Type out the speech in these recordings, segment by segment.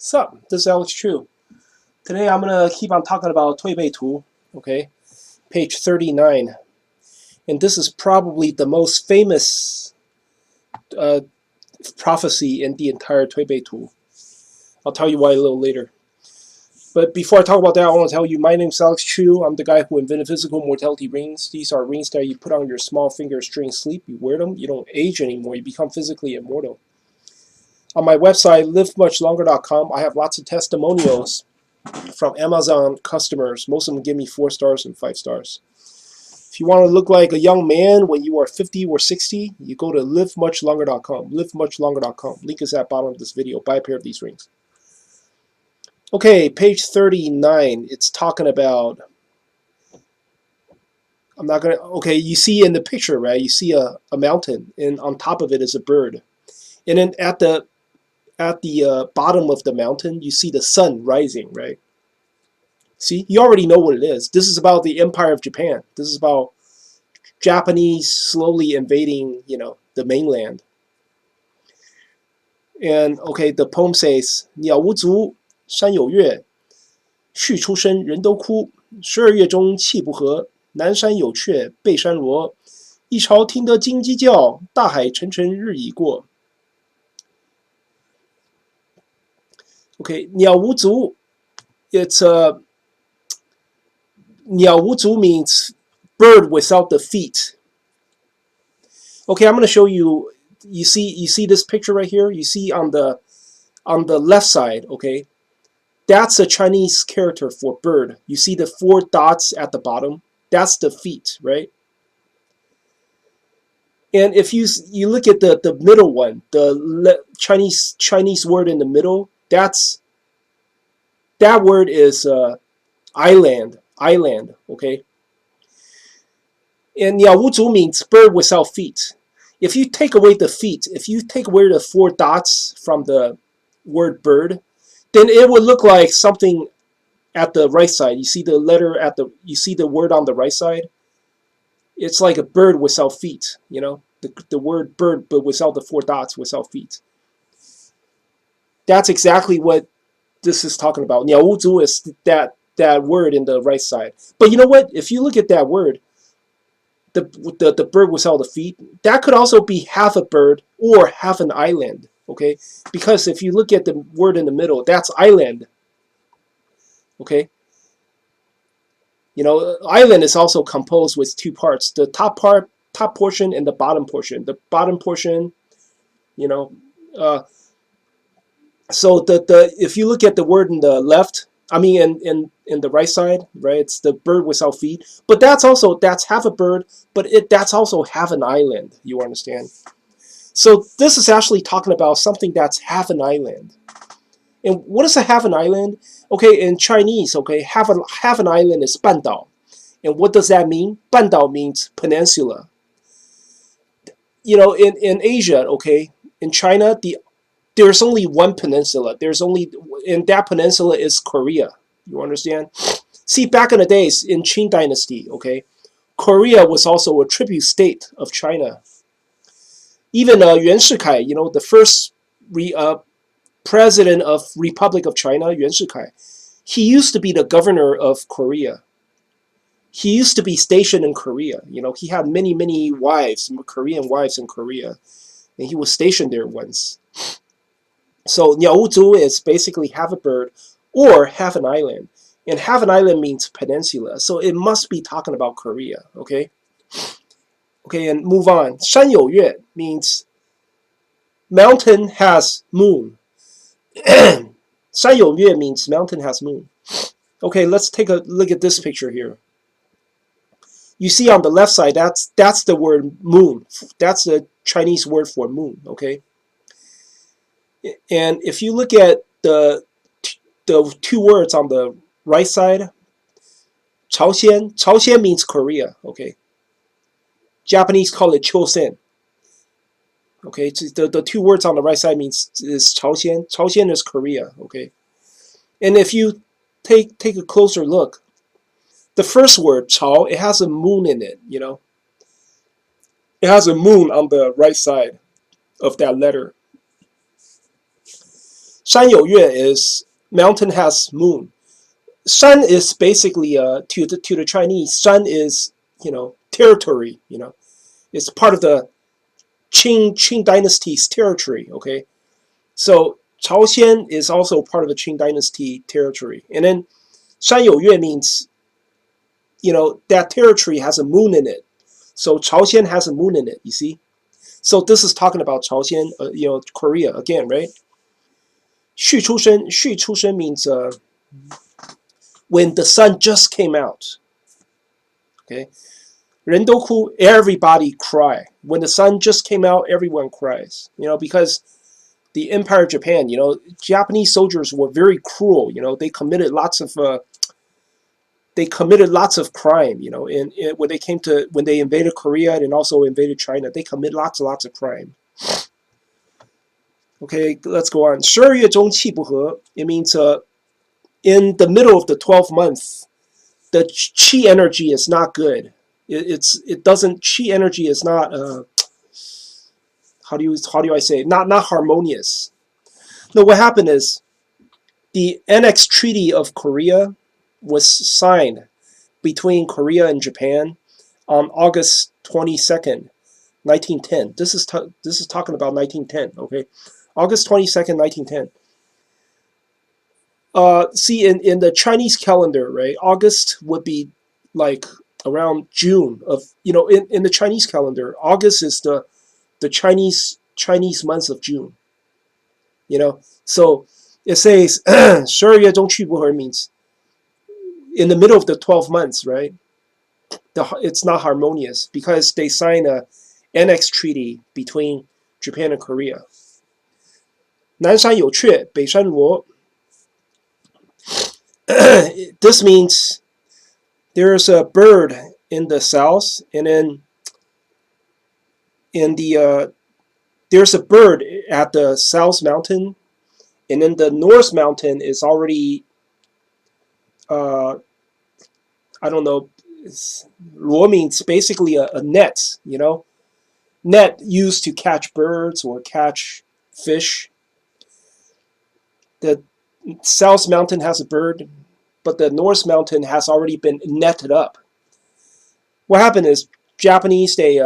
Sup, this is Alex Chu. Today I'm gonna keep on talking about Tui Bei Tu, okay? Page 39. And this is probably the most famous uh, prophecy in the entire Tui Bei Tu. I'll tell you why a little later. But before I talk about that, I want to tell you my name is Alex Chu. I'm the guy who invented physical mortality rings. These are rings that you put on your small fingers during sleep. You wear them, you don't age anymore, you become physically immortal. On my website, livemuchlonger.com, I have lots of testimonials from Amazon customers. Most of them give me 4 stars and 5 stars. If you want to look like a young man when you are 50 or 60, you go to livemuchlonger.com. Livemuchlonger.com. Link is at the bottom of this video. Buy a pair of these rings. Okay, page 39. It's talking about. I'm not gonna. Okay, you see in the picture, right? You see a mountain, and on top of it is a bird, and then at the bottom of the mountain, you see the sun rising, right? See, you already know what it is. This is about the Empire of Japan. This is about Japanese slowly invading, the mainland. And okay, the poem says, 鸟无足，山有月，旭出生，人都哭。12月中气不和，南山有雀，背山罗。一朝听得金鸡叫，大海沉沉日已过。Okay, 鸟无足, it's a 鸟无足 means bird without the feet. Okay, I'm going to show you. You see this picture right here. You see on the left side. Okay, that's a Chinese character for bird. You see the 4 dots at the bottom. That's the feet, right? And if you look at the middle one, the Chinese word in the middle, that word is island. Okay. And 鸟无足 means bird without feet. If you take away the feet, if you take away the 4 dots from the word bird, then it would look like something at the right side. You see the letter you see the word on the right side? It's like a bird without feet, the word bird, but without the 4 dots, without feet. That's exactly what this is talking about. 鸟无足 is that word in the right side. But you know what? If you look at that word, the bird without the feet, that could also be half a bird or half an island, okay? Because if you look at the word in the middle, that's island, okay? Island is also composed with 2 parts: the top portion and the bottom portion. The bottom portion, so if you look at the word in the left, I mean in the right side, right, it's the bird without feet. But that's half a bird, but that's also half an island. You understand? So this is actually talking about something that's half an island. And what is a half an island? Okay, in Chinese, okay, half an island is 半岛. And what does that mean? 半岛 means peninsula. In Asia, okay, in China, there's only one peninsula. And that peninsula is Korea. You understand? See, back in the days in Qing Dynasty, okay, Korea was also a tribute state of China. Even Yuan Shikai, the first president of Republic of China, Yuan Shikai, he used to be the governor of Korea. He used to be stationed in Korea. He had many, many wives, Korean wives in Korea, and he was stationed there once. So 鸟无足 is basically half a bird or half an island. And half an island means peninsula. So it must be talking about Korea, okay? Okay, and move on. 山有月 means mountain has moon. 山有月 means mountain has moon. Okay, let's take a look at this picture here. You see on the left side, that's the word moon. That's the Chinese word for moon, okay? And if you look at the 2 words on the right side, Chaosian means Korea, okay? Japanese call it Chaosian. Okay, the 2 words on the right side is Chaosian. Chaosian is Korea, okay? And if you take a closer look, the first word, Chao, it has a moon in it, It has a moon on the right side of that letter. 山有月 is mountain has moon. Shan is basically to the Chinese. Shan is territory. It's part of the Qing dynasty's territory. Okay, so Chaosian is also part of the Qing dynasty territory, and then 山有月 means that territory has a moon in it. So Chaosian has a moon in it. You see. So this is talking about Chaosian, Korea again, right? 续出生 means when the sun just came out. Okay, 人都哭, everybody cry. When the sun just came out, everyone cries. Because the Empire of Japan, Japanese soldiers were very cruel. They committed lots of crime. When they invaded Korea and also invaded China, they committed lots of crime. Okay, let's go on. 12月中气不和, it means in the middle of the 12th month, the chi energy is not good. It doesn't, chi energy is not how do I say it? Not harmonious. No, what happened is the Annex Treaty of Korea was signed between Korea and Japan on August 22nd, 1910. This is talking about 1910. Okay, August 22nd, 1910. See, in the Chinese calendar, right? August would be like around June of in the Chinese calendar. August is the Chinese month of June. So it says 12月中去不和 means in the middle of the 12 months, right? It's not harmonious because they signed a annex treaty between Japan and Korea. 南山有雀,北山罗. This means there's a bird in the south, and then there's a bird at the south mountain, and then the north mountain is already I don't know. Luo means basically a net, net used to catch birds or catch fish. The south mountain has a bird, but the north mountain has already been netted up. What happened is Japanese, they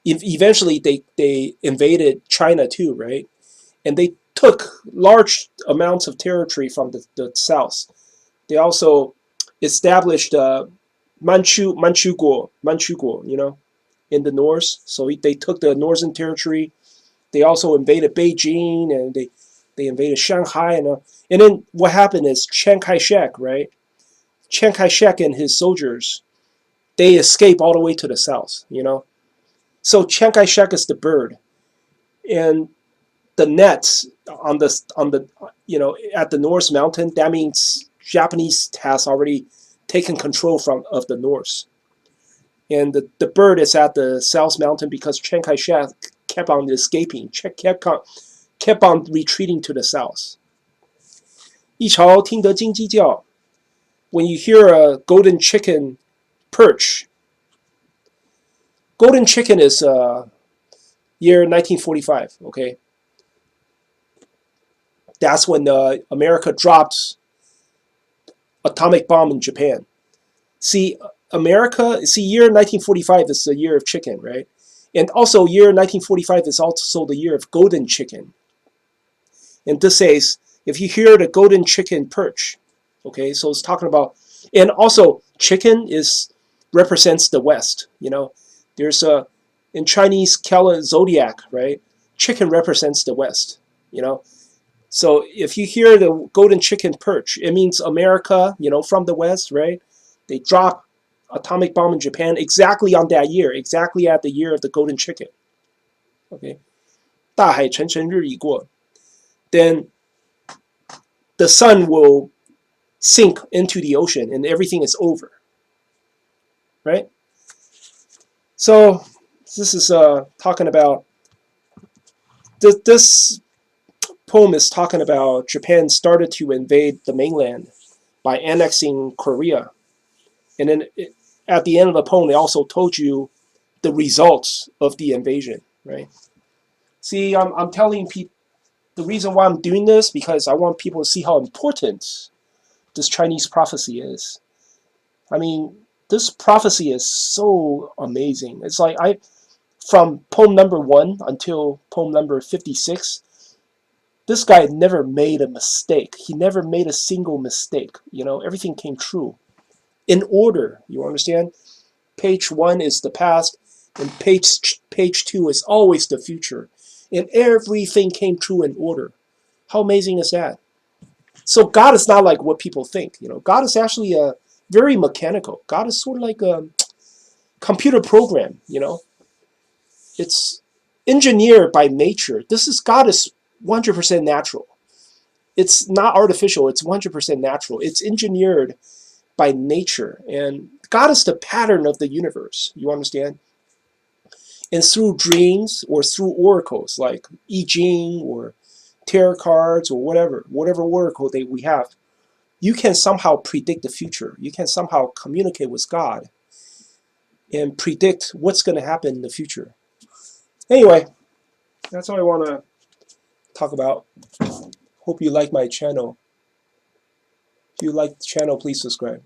eventually they invaded China too, right? And they took large amounts of territory from the south. They also established Manchukuo, in the north. So they took the northern territory. They also invaded Beijing, and they invaded Shanghai, and then what happened is Chiang Kai-shek, right? Chiang Kai-shek and his soldiers, they escape all the way to the south, So Chiang Kai-shek is the bird, and the nets on the at the North Mountain. That means Japanese has already taken control of the north, and the bird is at the South Mountain because Chiang Kai-shek kept on escaping, kept on retreating to the south. 一巢听得金鸡叫. When you hear a golden chicken perch, golden chicken is year 1945. Okay, that's when America dropped atomic bomb in Japan. See, year 1945 is the year of chicken, right? And also year 1945 is also the year of golden chicken. And this says, if you hear the golden chicken perch, okay, so it's talking about, and also chicken represents the West, There's in Chinese zodiac, right? Chicken represents the West, So if you hear the golden chicken perch, it means America, from the West, right? They drop atomic bomb in Japan exactly on that year, exactly at the year of the golden chicken. Okay, 大海沉沉日已过. Then the sun will sink into the ocean and everything is over. Right? So this is talking about this poem is talking about Japan started to invade the mainland by annexing Korea. And then at the end of the poem, they also told you the results of the invasion, right? See, I'm telling people, The reason why I'm doing this because I want people to see how important this Chinese prophecy is. I mean, this prophecy is so amazing. It's like from poem number 1 until poem number 56, this guy never made a mistake. He never made a single mistake. Everything came true in order. You understand? Page 1 is the past, and page 2 is always the future. And everything came true in order. How amazing is that? So God is not like what people think. God is actually very mechanical. God is sort of like a computer program. It's engineered by nature. God is 100% natural. It's not artificial. It's 100% natural. It's engineered by nature, and God is the pattern of the universe. You understand? And through dreams or through oracles like I Ching or tarot cards or whatever oracle that we have, you can somehow predict the future. You can somehow communicate with God and predict what's going to happen in the future. Anyway, that's all I want to talk about. Hope you like my channel. If you like the channel, please subscribe.